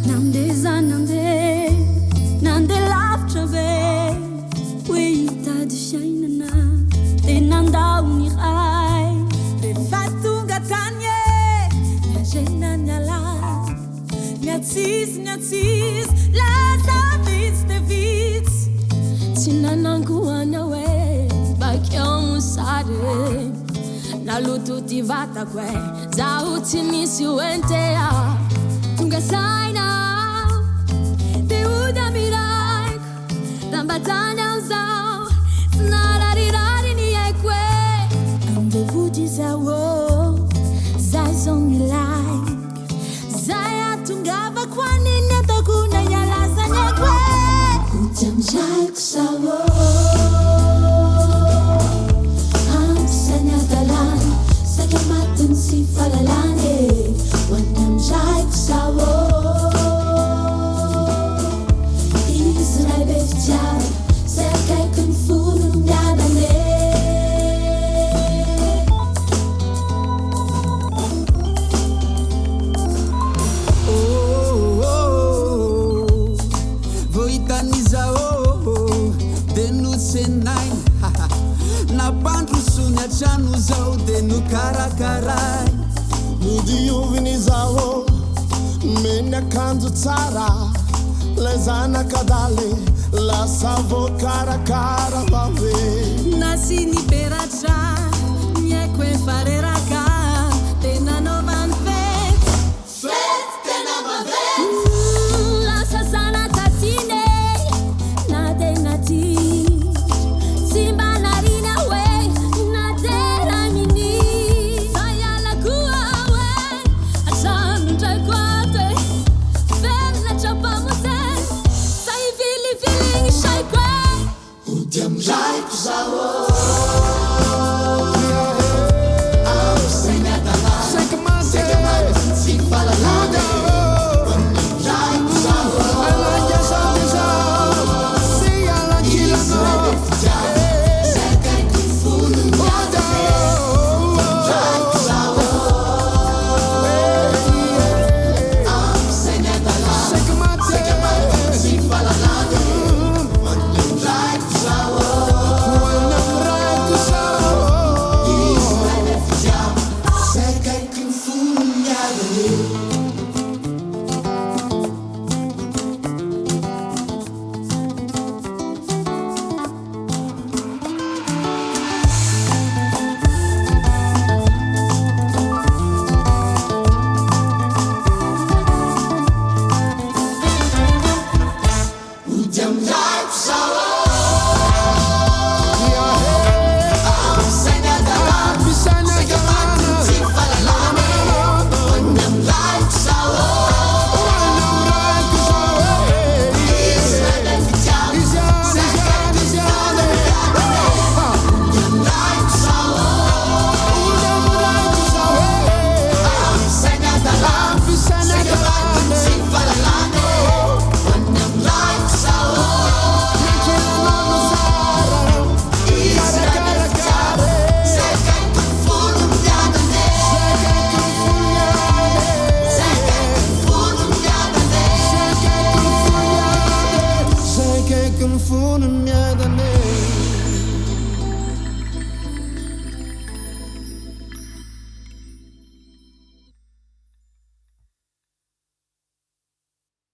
Nandeza nande lavitra be hoe hitady fiainana de nandao ny ray rehefa tonga tany e miatrena ny ala miatsisy lasa vitsy de vitsy tsy nanangoana hoe bakeo mosary naloto ty vatako e zaho tsy misy hoentea tonga saina te uda miraiko tambatany ao zao snararirari ny haiko e andevody zao zay zao milaiko zay atongavako aniny ataoko na ialazany haiko e udy amzaiko zao amsany adalany saka matiny sy falalany hoany amzaiko zao Trano zao de no karakaray modioviny zao meny akanjo tsara lay zanakadaly lasa voakarakara vave nasi ny peratra ny haiko efa reraka tena naovany fety tena mavety lasa zana tatine na de naty Jaiko zao